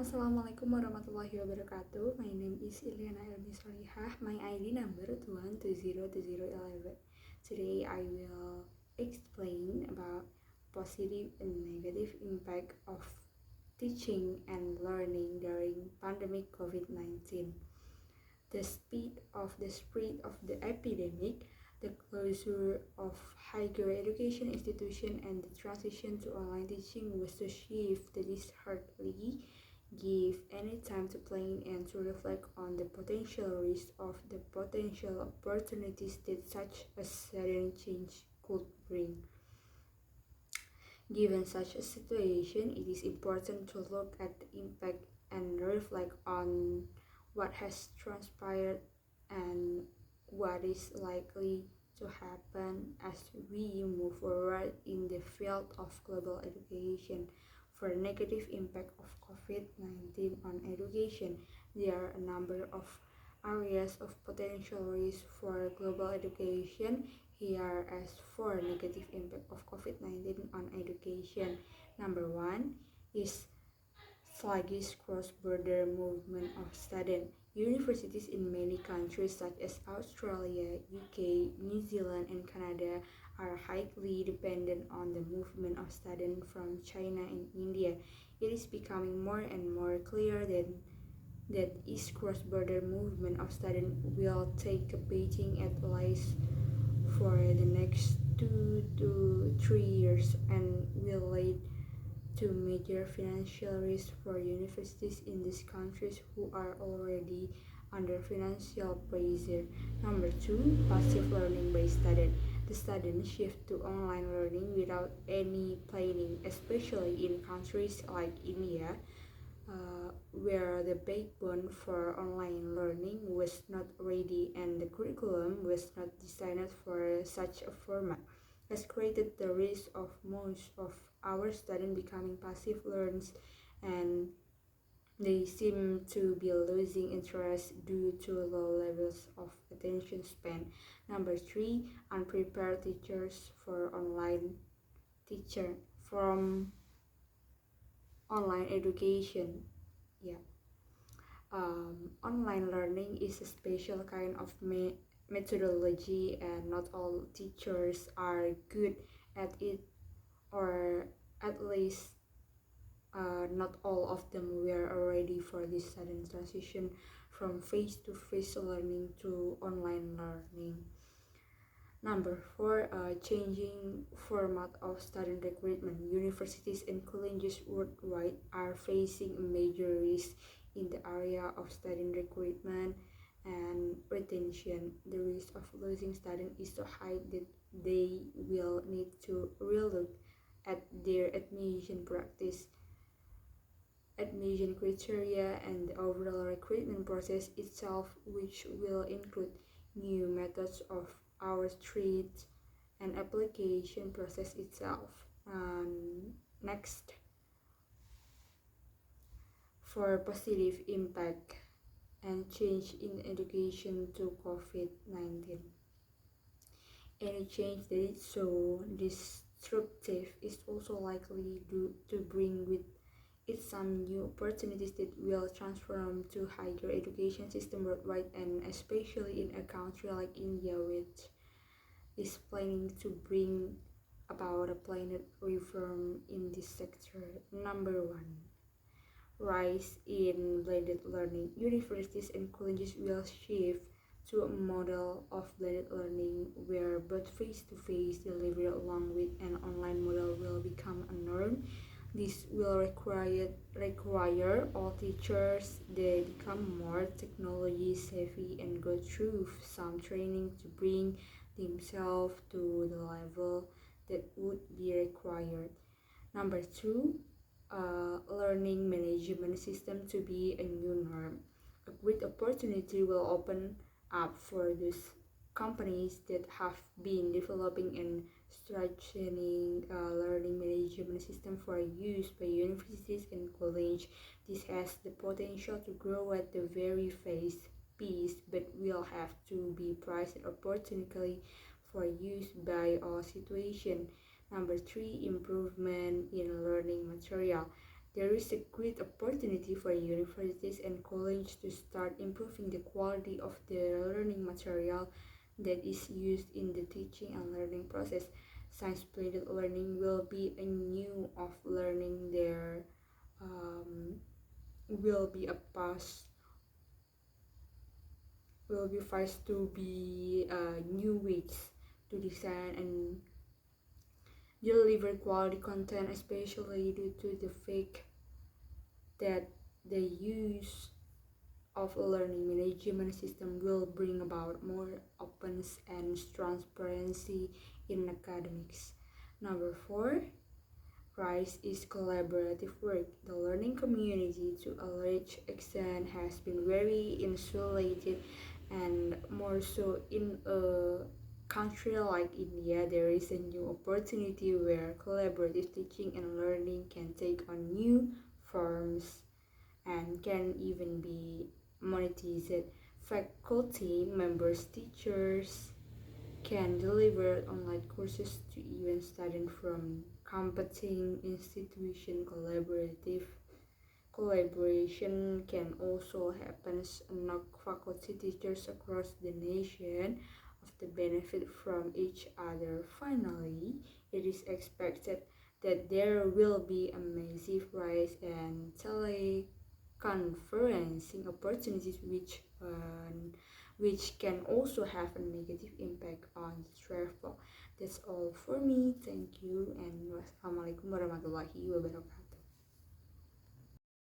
Assalamualaikum warahmatullahi wabarakatuh. My name is Ilyana Ilmi Sholihah. My ID number 21202011. Today I will explain about positive and negative impact of teaching and learning during pandemic COVID-19. The speed of the spread of the epidemic, the closure of higher education institutions, and the transition to online teaching was to shift the dishearteningly give any time to plan and to reflect on the potential risks of the potential opportunities that such a sudden change could bring. Given such a situation, it is important to look at the impact and reflect on what has transpired and what is likely to happen as we move forward in the field of global education. For negative impact of COVID-19 on education, there are a number of areas of potential risk for global education. Here as for negative impact of COVID-19 on education. Number one is sluggish cross-border movement of students. Universities in many countries such as Australia, UK, New Zealand, and Canada are highly dependent on the movement of students from China and India. It is becoming more and more clear that this cross-border movement of students will take a beating at least for the next 2 to 3 years and will lead to major financial risk for universities in these countries who are already under financial pressure. Number two, passive learning by students. The students shift to online learning without any planning, especially in countries like India, where the backbone for online learning was not ready and the curriculum was not designed for such a format, has created the risk of most of our students becoming passive learners, and they seem to be losing interest due to low levels of attention span. Number three, unprepared teachers for teacher from online education. Yeah. Online learning is a special kind of methodology, and not all teachers are good at it, or at least not all of them were ready for this sudden transition from face-to-face learning to online learning. Number four, changing format of student recruitment. Universities and colleges worldwide are facing a major risk in the area of student recruitment and retention. The risk of losing students is so high that they will need to relook at their admission practice, admission criteria, and the overall recruitment process itself, which will include new methods of our street and application process itself. Next, for positive impact and change in education to COVID-19. Any change that is so disruptive is also likely to bring with it some new opportunities that will transform to higher education system worldwide, and especially in a country like India, which is planning to bring about a planned reform in this sector. Number one, rise in blended learning. Universities and colleges will shift to a model of blended learning where both face-to-face delivery along with an online model will become a norm. This will require all teachers that become more technology savvy and go through some training to bring themselves to the level that would be required. Number two, learning management system to be a new norm. A great opportunity will open up for those companies that have been developing and strengthening learning management system for use by universities and colleges. This has the potential to grow at the very fast pace, but will have to be priced opportunistically for use by all situations. Number three, improvement in learning material. There is a great opportunity for universities and colleges to start improving the quality of the learning material that is used in the teaching and learning process. Science-based learning will be a new of learning. There will be a past will be fast to be new ways to design and deliver quality content, especially due to the fact that the use of a learning management system will bring about more openness and transparency in academics. Number four, rise is collaborative work. The learning community, to a large extent, has been very insulated, and more so in a country like India, there is a new opportunity where collaborative teaching and learning can take on new forms and can even be monetized. Faculty members, teachers can deliver online courses to even students from competing institutions. Collaboration can also happen among faculty teachers across the nation of the benefit from each other. Finally, it is expected that there will be a massive rise in teleconferencing opportunities which can also have a negative impact on travel. That's all for me. Thank you and wassalamualaikum warahmatullahi wabarakatuh.